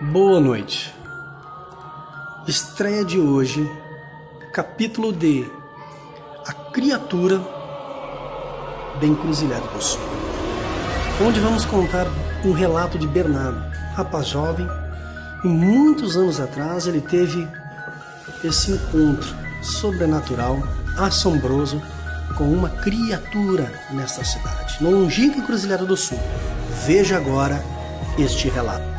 Boa noite. Estreia de hoje, capítulo de A Criatura da Encruzilhada do Sul, onde vamos contar um relato de Bernardo, rapaz jovem, e muitos anos atrás ele teve esse encontro sobrenatural, assombroso, com uma criatura nesta cidade, no longínqua Encruzilhada do Sul. Veja agora este relato.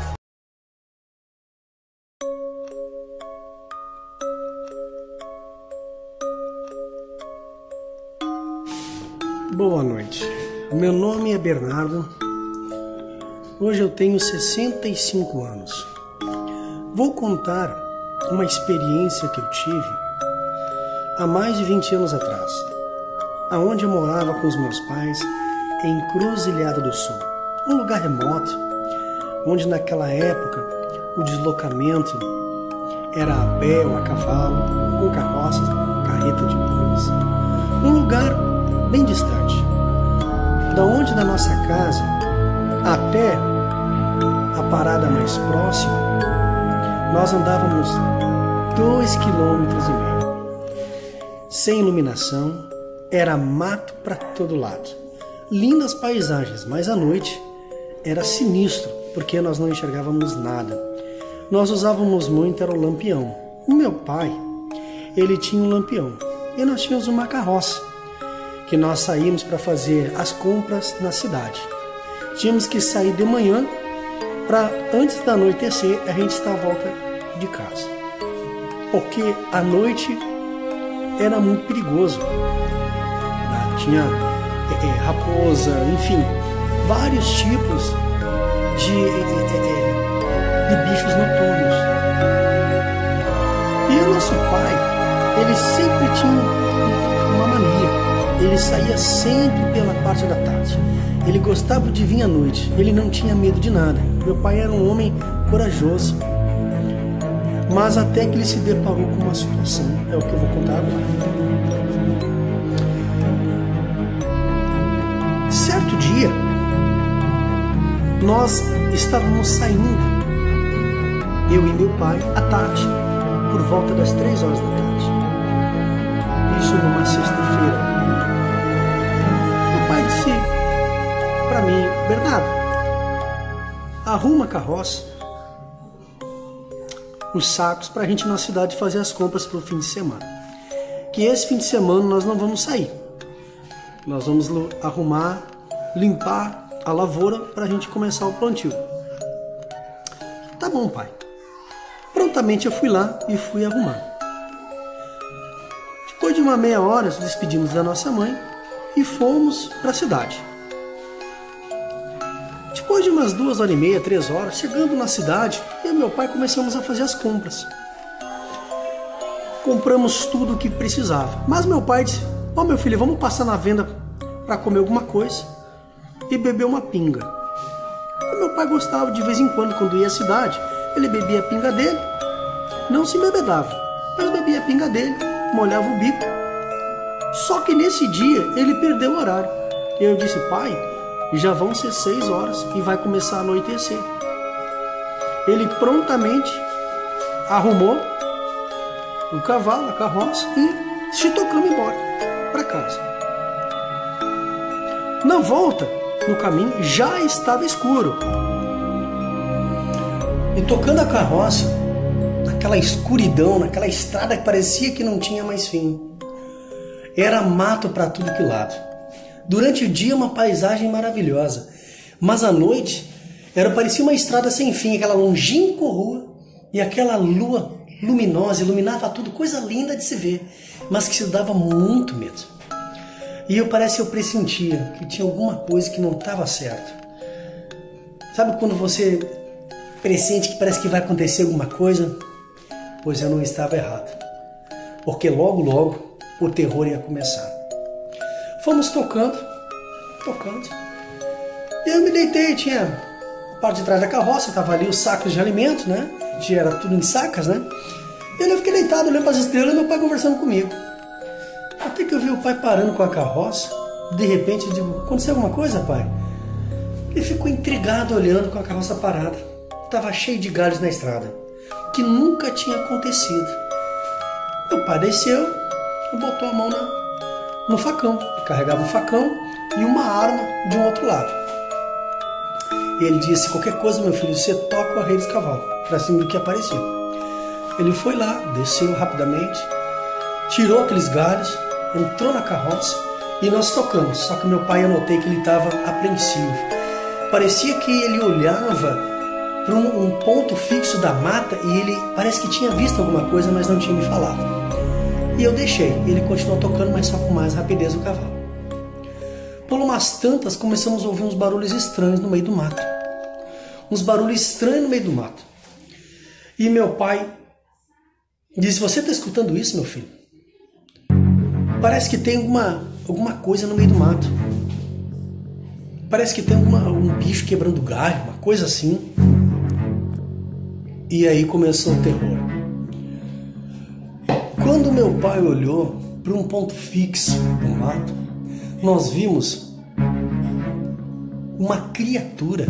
Boa noite, meu nome é Bernardo, hoje eu tenho 65 anos. Vou contar uma experiência que eu tive há mais de 20 anos atrás, aonde eu morava com os meus pais em Encruzilhada do Sul, um lugar remoto, onde naquela época o deslocamento era a pé ou a cavalo, com carroças, carreta de bois, um lugar bem distante, da onde da nossa casa até a parada mais próxima, nós andávamos 2,5 km, sem iluminação, era mato para todo lado, lindas paisagens, mas à noite era sinistro, porque nós não enxergávamos nada. Nós usávamos muito era o lampião. O meu pai, ele tinha um lampião e nós tínhamos uma carroça que nós saímos para fazer as compras na cidade. Tínhamos que sair de manhã para antes da anoitecer a gente estar à volta de casa, porque à noite era muito perigoso. Tinha raposa, enfim, vários tipos de bichos noturnos. E o nosso pai, ele sempre tinha uma mania. Ele saía sempre pela parte da tarde. Ele gostava de vir à noite. Ele não tinha medo de nada. Meu pai era um homem corajoso. Mas até que ele se deparou com uma situação, é o que eu vou contar agora. Certo dia, nós estávamos saindo, eu e meu pai, à tarde, por volta das 3 horas da tarde. Isso numa sexta-feira. Meu pai disse para mim: Bernardo, arruma a carroça, os sacos para a gente ir na cidade fazer as compras para o fim de semana. Que esse fim de semana nós não vamos sair. Nós vamos arrumar, limpar a lavoura para a gente começar o plantio. Tá bom, pai. Prontamente eu fui lá e fui arrumar. Depois de uma meia hora, nos despedimos da nossa mãe e fomos para a cidade. Depois de umas 2h30, 3 horas, chegando na cidade, eu e meu pai começamos a fazer as compras. Compramos tudo o que precisava. Mas meu pai disse: ó, meu filho, vamos passar na venda para comer alguma coisa e beber uma pinga. E meu pai gostava de vez em quando ia à cidade, ele bebia a pinga dele, não se embebedava, mas bebia a pinga dele, molhava o bico. Só que nesse dia ele perdeu o horário. Eu disse: pai, já vão ser 6 horas e vai começar a anoitecer. Ele prontamente arrumou o cavalo, a carroça e se tocamos embora para casa. Na volta, no caminho, já estava escuro. E tocando a carroça, naquela escuridão, naquela estrada que parecia que não tinha mais fim. Era mato para tudo que lado. Durante o dia, uma paisagem maravilhosa. Mas à noite, parecia uma estrada sem fim, aquela longínqua rua e aquela lua luminosa, iluminava tudo, coisa linda de se ver, mas que se dava muito medo. E eu pressentia que tinha alguma coisa que não estava certo. Sabe quando você pressente que parece que vai acontecer alguma coisa? Pois eu não estava errado, porque logo, logo o terror ia começar. Fomos tocando. E eu me deitei, tinha a parte de trás da carroça, estava ali os sacos de alimento, né? Era tudo em sacas, né? E eu fiquei deitado, olhando para as estrelas e meu pai conversando comigo. Até que eu vi o pai parando com a carroça. De repente eu digo: aconteceu alguma coisa, pai? Ele ficou intrigado olhando com a carroça parada. estava cheio de galhos na estrada, que nunca tinha acontecido. Meu pai desceu e botou a mão no facão, carregava um facão e uma arma de um outro lado. E ele disse: qualquer coisa, meu filho, você toca o arreio dos cavalos, para cima do que apareceu. Ele foi lá, desceu rapidamente, tirou aqueles galhos, entrou na carroça e nós tocamos. Só que meu pai, eu notei que ele estava apreensivo. Parecia que ele olhava para um ponto fixo da mata e ele parece que tinha visto alguma coisa, mas não tinha me falado. E eu deixei. Ele continuou tocando, mas só com mais rapidez o cavalo. Por umas tantas, começamos a ouvir uns barulhos estranhos no meio do mato. Uns barulhos estranhos no meio do mato. E meu pai disse: você está escutando isso, meu filho? Parece que tem alguma coisa no meio do mato. Parece que tem um bicho quebrando galho, uma coisa assim. E aí começou o terror. Quando meu pai olhou para um ponto fixo no mato, nós vimos uma criatura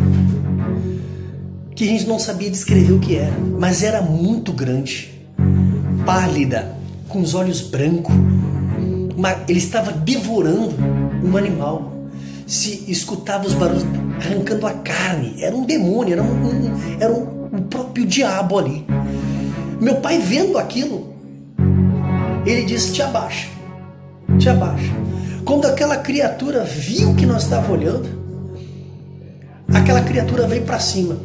que a gente não sabia descrever o que era, mas era muito grande, pálida, com os olhos brancos. Ele estava devorando um animal. Se escutava os barulhos arrancando a carne. Era um demônio, era o próprio diabo ali. Meu pai, vendo aquilo, ele disse: te abaixa, te abaixa. Quando aquela criatura viu que nós estávamos olhando, aquela criatura veio para cima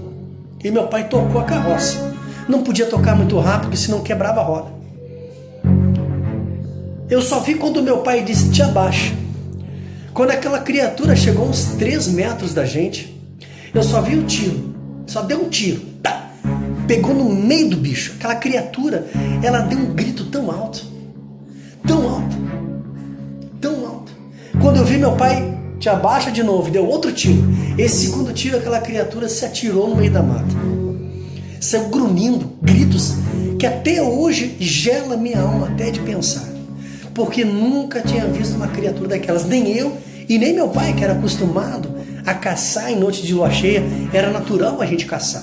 e meu pai tocou a carroça. Não podia tocar muito rápido, porque senão quebrava a roda. Eu só vi quando meu pai disse: te abaixa. Quando aquela criatura chegou a uns 3 metros da gente, eu só vi o tiro. Só deu um tiro. Tá. Pegou no meio do bicho. Aquela criatura, ela deu um grito tão alto. Tão alto. Tão alto. Quando eu vi meu pai: te abaixa de novo, e deu outro tiro. Esse segundo tiro, aquela criatura se atirou no meio da mata. Saiu grunhindo, gritos que até hoje gela minha alma até de pensar. Porque nunca tinha visto uma criatura daquelas, nem eu e nem meu pai, que era acostumado a caçar em noite de lua cheia. Era natural a gente caçar.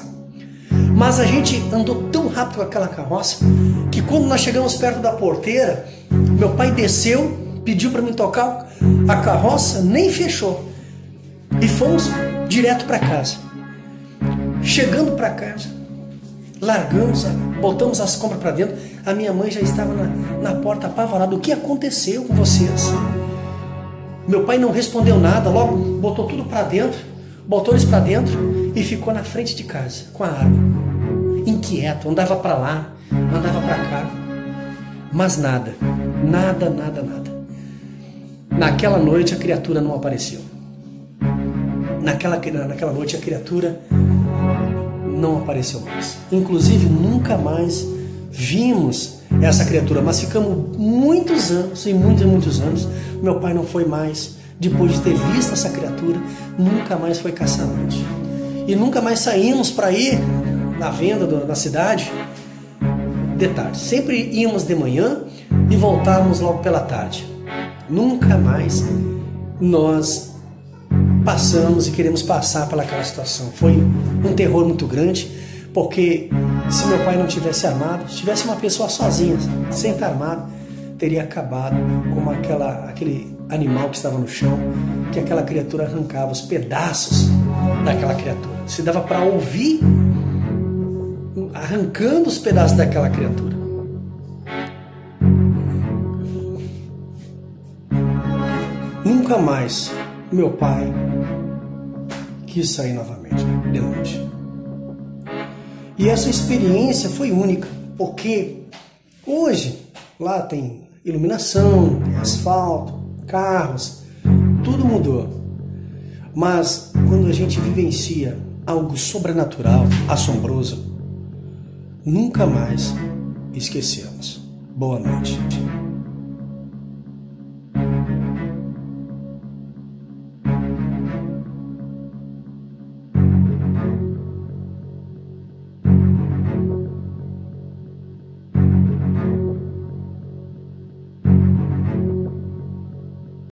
Mas a gente andou tão rápido com aquela carroça que quando nós chegamos perto da porteira, meu pai desceu, pediu para mim tocar a carroça, nem fechou. E fomos direto para casa. Chegando para casa, largamos, botamos as compras para dentro. A minha mãe já estava na porta apavorada. O que aconteceu com vocês? Meu pai não respondeu nada, logo botou tudo para dentro, botou eles para dentro e ficou na frente de casa com a arma. Inquieto, andava para lá, andava para cá, mas nada. Naquela noite a criatura não apareceu. Naquela noite a criatura não apareceu mais. Inclusive nunca mais vimos essa criatura, mas ficamos muitos anos, e muitos anos, meu pai não foi mais, depois de ter visto essa criatura, nunca mais foi caçar à noite. E nunca mais saímos para ir na venda na cidade de tarde. Sempre íamos de manhã e voltávamos logo pela tarde. Nunca mais nós passamos e queremos passar pelaquela situação. Foi um terror muito grande, porque se meu pai não tivesse armado, se tivesse uma pessoa sozinha, sem estar armado, teria acabado como aquele animal que estava no chão, que aquela criatura arrancava os pedaços daquela criatura. Se dava para ouvir arrancando os pedaços daquela criatura. Nunca mais meu pai quis sair novamente de noite. E essa experiência foi única, porque hoje lá tem iluminação, tem asfalto, carros, tudo mudou. Mas quando a gente vivencia algo sobrenatural, assombroso, nunca mais esquecemos. Boa noite.